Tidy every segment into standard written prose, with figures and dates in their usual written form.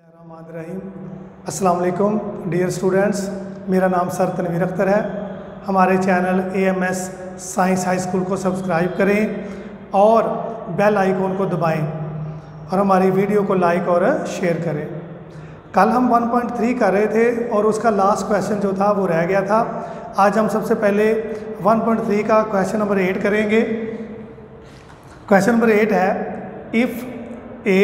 बिस्मिल्लाहिर्रहमानिर्रहीम। अस्सलाम वालेकुम डियर स्टूडेंट्स, मेरा नाम सर तनवीर अख्तर है। हमारे channel AMS science high school को सब्सक्राइब करें और बेल आइकॉन को दबाएं और हमारी वीडियो को लाइक और शेयर करें। कल हम 1.3 कर रहे थे और उसका लास्ट क्वेश्चन जो था वो रह गया था। आज हम सबसे पहले 1.3 का क्वेश्चन नंबर 8 करेंगे। क्वेश्चन नंबर 8 है, इफ़ ए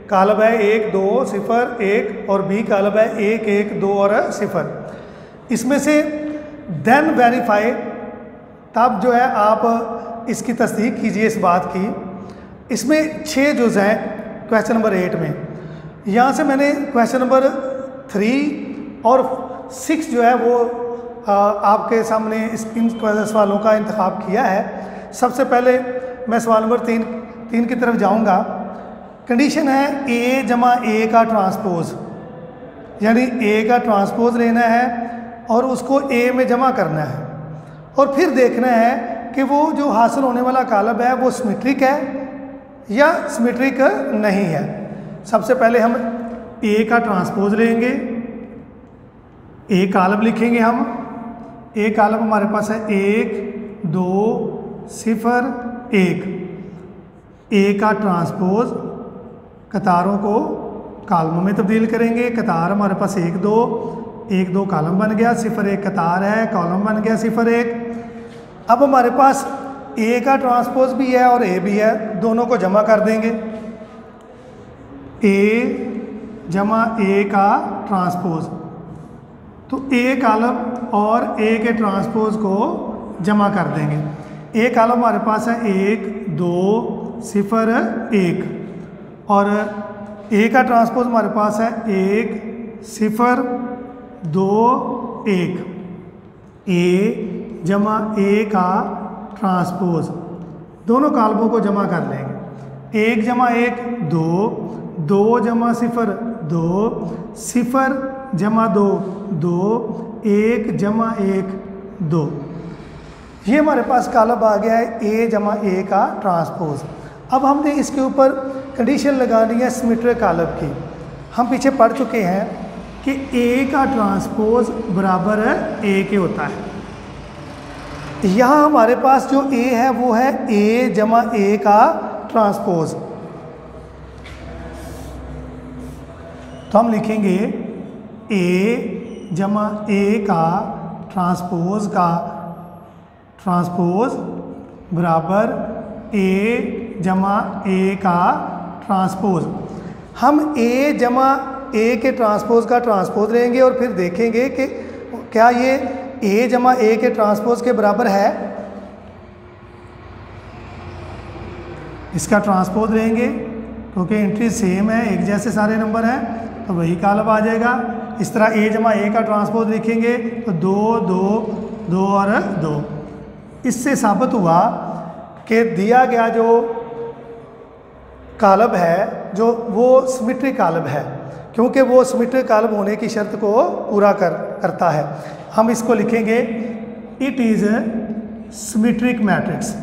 कालब है 1 2 0 1 और बी कालब है 1 1 2 और 0। इसमें से देन वेरीफाई, तब जो है आप इसकी तस्दीक कीजिए इस बात की। इसमें 6 जुज़ हैं क्वेश्चन नंबर 8 में। यहाँ से मैंने क्वेश्चन नंबर 3 और 6 जो है वो आपके सामने इन सवालों का इंतखाब किया है। सबसे पहले मैं सवाल नंबर 3 की तरफ जाऊँगा। कंडीशन है A जमा A का ट्रांसपोज, यानी A का ट्रांसपोज लेना है और उसको A में जमा करना है और फिर देखना है कि वो जो हासिल होने वाला कालब है वो सिमेट्रिक है या सिमेट्रिक नहीं है। सबसे पहले हम A का ट्रांसपोज लेंगे, A कालब लिखेंगे हम। A कालब हमारे पास है 1 2 0 1। A का ट्रांसपोज कतारों को कालमों में तब्दील करेंगे। कतार हमारे पास 1 2 1 2 कालम बन गया, 0 1 कतार है, कॉलम बन गया 0 1। अब हमारे पास A का ट्रांसपोज भी है और A भी है, दोनों को जमा कर देंगे। A जमा A का ट्रांसपोज, तो A कालम और A के ट्रांसपोज को जमा कर देंगे। A कालम हमारे पास है 1 2 0 1 और A का ट्रांसपोज हमारे पास है 1 0 2 1। A जमा A का ट्रांसपोज, दोनों कालमों को जमा कर लेंगे। 1 जमा 1 2 2 जमा 0 2 0 जमा 2 2 1 जमा 1 2। ये हमारे पास कालब आ गया है A जमा A का ट्रांसपोज। अब हमने इसके ऊपर कंडीशन लगानी है सिमेट्रिक कालब की। हम पीछे पढ़ चुके हैं कि A का ट्रांसपोज बराबर A के होता है। यहाँ हमारे पास जो A है वो है A जमा A का ट्रांसपोज, तो हम लिखेंगे A जमा A का ट्रांसपोज बराबर A जमा A का ट्रांसपोज। हम A जमा A के ट्रांसपोज का ट्रांसपोज लेंगे और फिर देखेंगे कि क्या ये A जमा A के ट्रांसपोज के बराबर है। इसका ट्रांसपोज लेंगे क्योंकि एंट्री सेम है, एक जैसे सारे नंबर हैं, तो वही कालब आ जाएगा। इस तरह A जमा A का ट्रांसपोज लिखेंगे तो 2 2 2 और 2। इससे साबित हुआ कि दिया गया जो कालब है जो वो सिमेट्रिक कालब है, क्योंकि वो सिमेट्रिक कालब होने की शर्त को पूरा करता है। हम इसको लिखेंगे इट इज़ सिमेट्रिक मैट्रिक्स।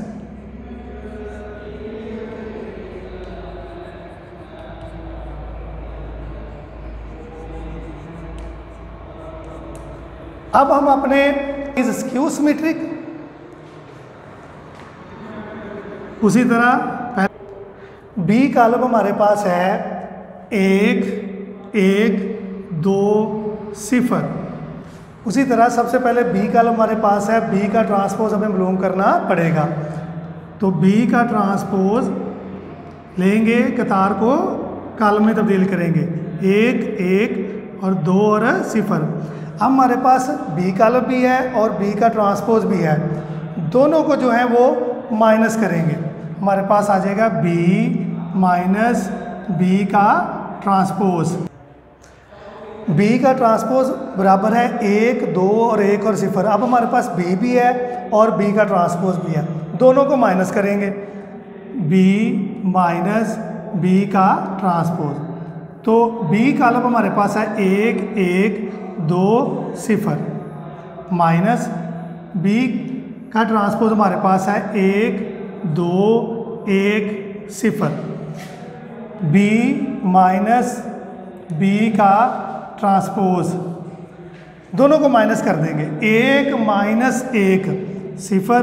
अब हम अपने इज स्क्यू सिमेट्रिक, उसी तरह B कालम हमारे पास है 1 1 2 0। उसी तरह सबसे पहले B कालम हमारे पास है, B का ट्रांसपोज हमें मालूम करना पड़ेगा। तो B का ट्रांसपोज लेंगे, कतार को कालम में तब्दील करेंगे 1 1 और 2 और 0। अब हमारे पास B कालम भी है और B का ट्रांसपोज भी है, दोनों को जो है वो माइनस करेंगे। हमारे पास आ जाएगा B माइनस B का ट्रांसपोज। B का ट्रांसपोज बराबर है 1 2 और 1 और 0। अब हमारे पास B भी है और B का ट्रांसपोज भी है, दोनों को माइनस करेंगे। B माइनस B का ट्रांसपोज, तो B कालम हमारे पास है 1 1 2 0 माइनस B का ट्रांसपोज हमारे पास है 1 2 1 0। B माइनस बी का ट्रांसपोज, दोनों को माइनस कर देंगे। 1 माइनस 1 0,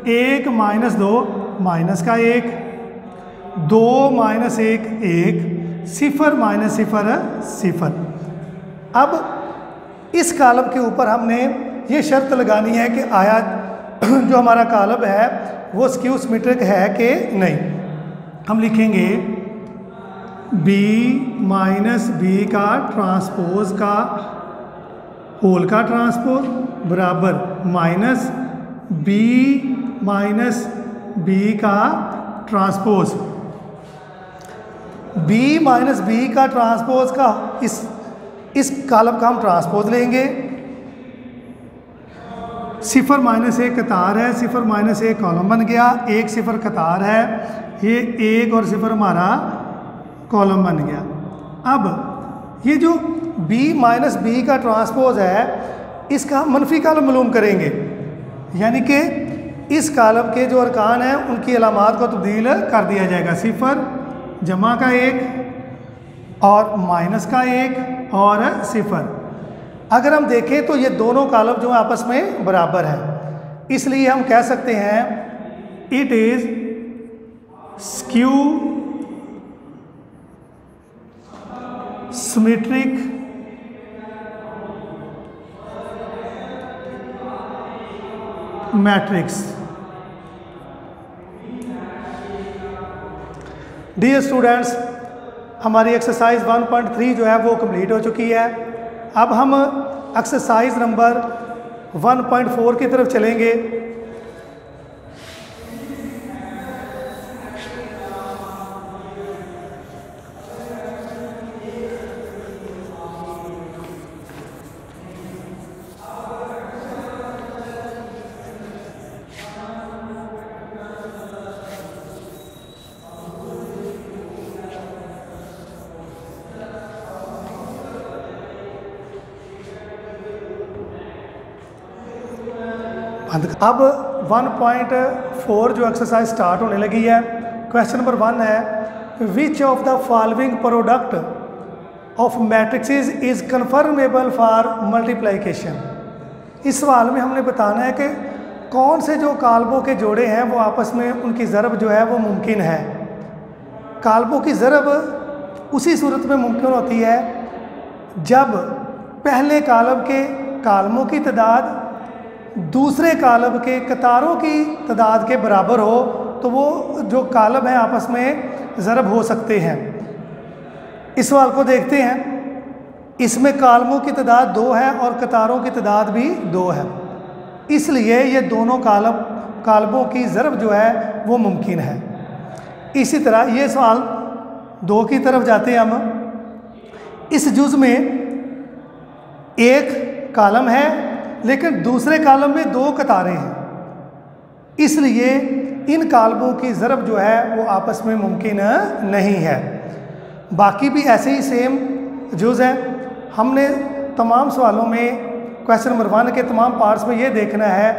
1 माइनस 2 माइनस का 1, 2 माइनस 1 1, 0 माइनस 0 0। अब इस कॉलम के ऊपर हमने ये शर्त लगानी है कि आया जो हमारा कॉलम है वो स्क्यू सिमेट्रिक है कि नहीं। हम लिखेंगे b माइनस बी का ट्रांसपोज का होल का ट्रांसपोज बराबर माइनस b माइनस बी का ट्रांसपोज। b माइनस बी का ट्रांसपोज का इस कॉलम का हम ट्रांसपोज लेंगे। 0 माइनस 1 कतार है, 0 माइनस 1 कॉलम बन गया, 1 0 कतार है, ये 1 और 0 हमारा कॉलम बन गया। अब ये जो b माइनस बी का ट्रांसपोज है इसका हम मनफी कॉलम मालूम करेंगे, यानी कि इस कॉलम के जो अरकान हैं उनकी अलामात को तब्दील कर दिया जाएगा। 0 जमा का 1 और माइनस का 1 और 0। अगर ondam देखें तो ये दोनों कॉलम जो आपस में बराबर है, इसलिए हम कह सकते हैं it is skew symmetric matrix. Dear students, हमारी एक्सरसाइज 1.3 जो है वो कंप्लीट हो चुकी है। अब हम एक्सरसाइज नंबर 1.4 की तरफ चलेंगे। अब 1.4 जो एक्सरसाइज स्टार्ट होने लगी है। क्वेश्चन नंबर 1 है which of the following product of matrixes is conformable for multiplication. इस सवाल में हमने बताना है कि कौन से जो काल्बों के जोड़े हैं वो आपस में उनकी ज़रब जो है वो मुमकिन है। काल्बों की ज़रब उसी सूरत में मुमकिन होती है जब पहले काल्ब के कालमों की तादाद दूसरे काल्ब के कतारों की तादाद के बराबर हो, तो वो जो काल्ब हैं आपस में ज़रब हो सकते हैं। इस सवाल को देखते हैं। इसमें कालमों की तादाद 2 है और कतारों की तादाद भी 2 है, इसलिए ये दोनों काल्बों की ज़रब जो है वो मुमकिन है। इसी तरह ये सवाल 2 की तरफ जाते हैं हम। इस जुज़ में एक कालम है लेकिन दूसरे कालम में 2 कतारें हैं, इसलिए इन कालमों की ज़रब जो है वो आपस में मुमकिन नहीं है। बाकी भी ऐसे ही सेम जुज़ है। हमने तमाम सवालों में क्वेश्चन नंबर 1 के तमाम पार्ट्स में ये देखना है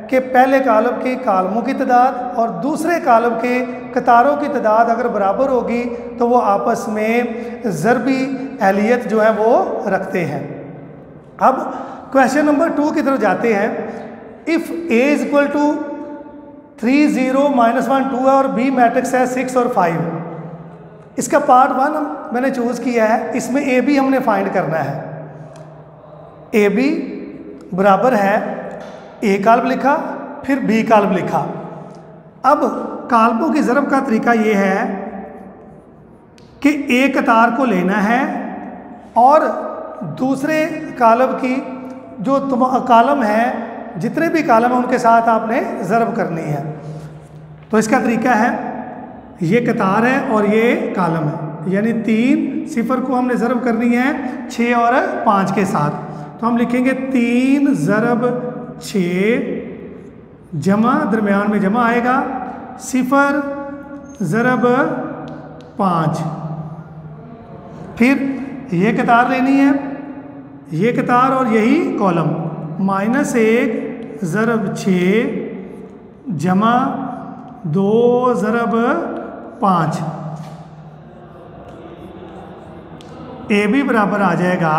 कि पहले कालम के कालमों की तादाद और दूसरे कालम के कतारों की तादाद अगर बराबर होगी तो वो आपस में ज़रबी एहलियत जो है वो रखते हैं। अब क्वेश्चन नंबर 2 की तरफ जाते हैं। If a is equal to 3 0 -1 2 है और b मैट्रिक्स है 6 और 5। इसका पार्ट 1 मैंने चूज़ किया है, इसमें a b हमने फाइंड करना है। a b बराबर है a काल्ब लिखा फिर b काल्ब लिखा। अब काल्बों की ज़रब का तरीका ये है कि a कतार को लेना है और दूसरे काल्ब की जो कालम है, जितने भी कालम हैं उनके साथ आपने ज़रब करनी है। तो इसका तरीका है, ये कतार है और ये कालम है, यानी 3 0 को हमने ज़रब करनी है 6 और 5 के साथ। तो हम लिखेंगे 3 ज़रब 6 जमा, दरमियान में जमा आएगा 0 ज़रब 5। फिर ये कतार लेनी है, ये कतार और यही कॉलम, -1 ज़रब 6 जमा 2 ज़रब 5। ए बी बराबर आ जाएगा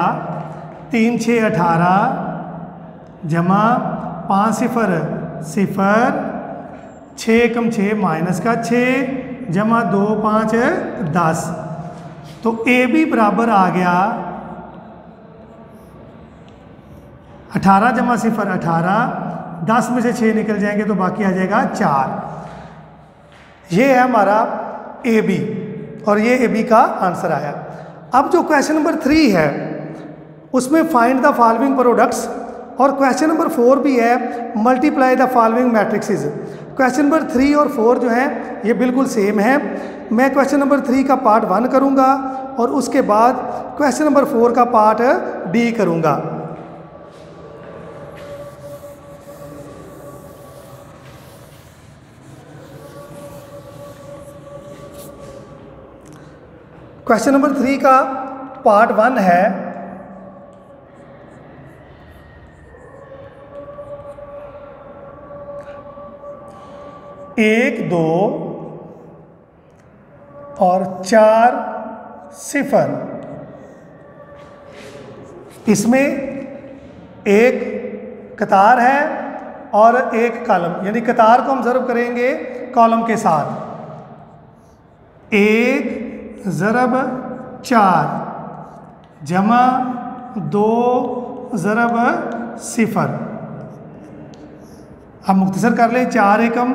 3 6 18 जमा 5 0 0 6 एकम 6 माइनस का 6 जमा 2 5 10। तो ए बी बराबर आ गया 18 जमा 0 18, 10 में से 6 निकल जाएंगे तो बाकी आ जाएगा 4। ये है हमारा ए बी और ये ए बी का आंसर आया। अब जो क्वेश्चन नंबर 3 है उसमें फाइंड द फॉलोइंग प्रोडक्ट्स, और क्वेश्चन नंबर 4 भी है multiply the following matrixes. Question number 3 और 4 जो है ये बिल्कुल सेम है। मैं क्वेश्चन नंबर 3 का पार्ट 1 करूँगा और उसके बाद क्वेश्चन नंबर 4 का पार्ट डी करूँगा। क्वेश्चन नंबर 3 का पार्ट 1 है 1 2 और 4 0। इसमें एक कतार है और एक कॉलम, यानी कतार को हम ज़रब करेंगे कॉलम के साथ। 1 ज़रब 4 जमा 2 ज़रब 0। अब मुख्तसर कर लें, 4 एकम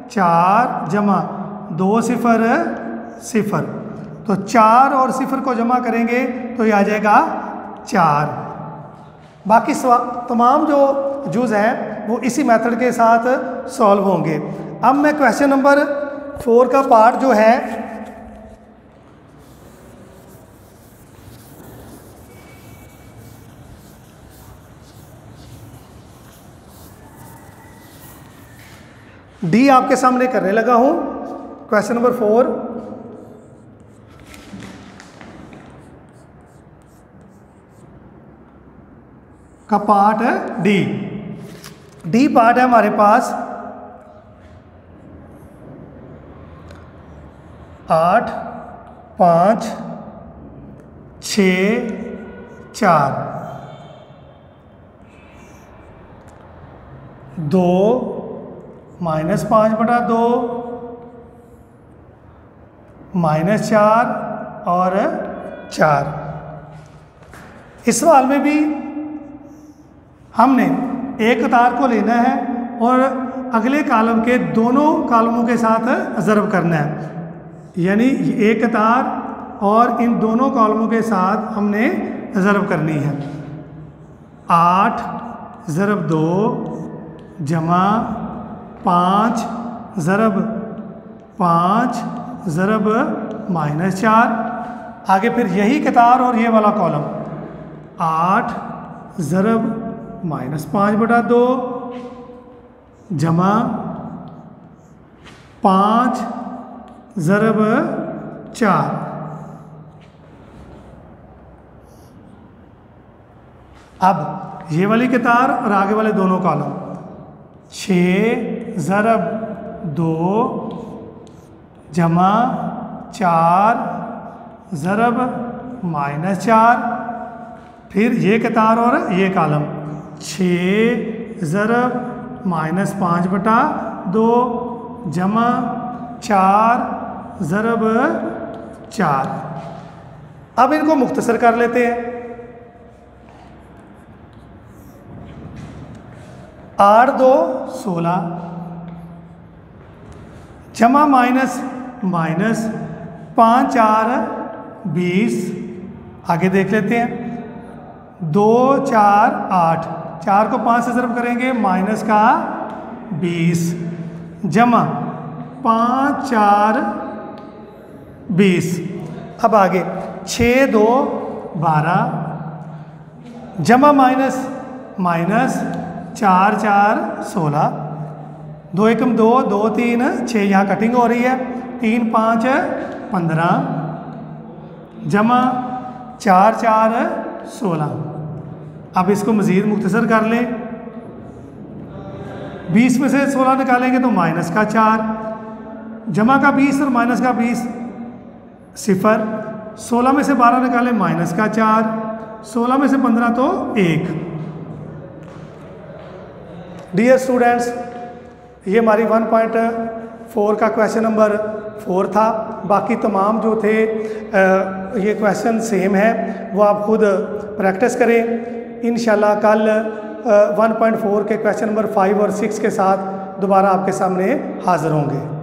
4 जमा 2 0 0। तो 4 और 0 को जमा करेंगे तो ये आ जाएगा 4। बाकी तमाम जो जुज़ हैं वो इसी मेथड के साथ सॉल्व होंगे। अब मैं क्वेश्चन नंबर 4 का पार्ट जो है डी आपके सामने करने लगा हूं। क्वेश्चन नंबर 4 का पार्ट है डी। डी पार्ट है हमारे पास 8 5 6 4 2 -5/2 -4 और 4। इस सवाल में भी हमने एक कतार को लेना है और अगले कॉलम के दोनों कॉलमों के साथ ज़रब करना है, यानी एक कतार और इन दोनों कॉलमों के साथ हमने ज़रब करनी है। 8 ज़रब 2 जमा 5 ज़रब 5 ज़रब -4। आगे फिर यही कतार और ये वाला कॉलम 8 ज़रब -5/2 जमा 5 ज़रब 4। अब ये वाली कतार और आगे वाले दोनों कॉलम 6 ज़रब 2 जमा 4 ज़रब -4। फिर ये कतार और ये कॉलम 6 ज़रब -5/2 जमा 4 ज़रब 4। अब इनको मुख्तसर कर लेते हैं। 8 2 16 जमा माइनस 5 4 20। आगे देख लेते हैं। 2 4 8, 4 को 5 से ज़रब करेंगे माइनस का 20 जमा 5 4 20। अब आगे 6 2 12 जमा माइनस 4 4 16। 2 एकम 2 2 3 6, यहाँ कटिंग हो रही है। 3 5 15 जमा 4 4 16। अब इसको मज़ीद मुख्तसर कर लें। 20 में से 16 निकालेंगे तो माइनस का 4 जमा का 20 और माइनस का 20 0। 16 में से 12 निकालें माइनस का 4, 16 में से 15 तो 1। डियर स्टूडेंट्स, ये हमारी 1.4 का क्वेश्चन नंबर 4 था। बाकी तमाम जो थे ये क्वेश्चन सेम है, वो आप खुद प्रैक्टिस करें। इंशाल्लाह कल 1.4 के क्वेश्चन नंबर 5 और 6 के साथ दोबारा आपके सामने हाज़िर होंगे।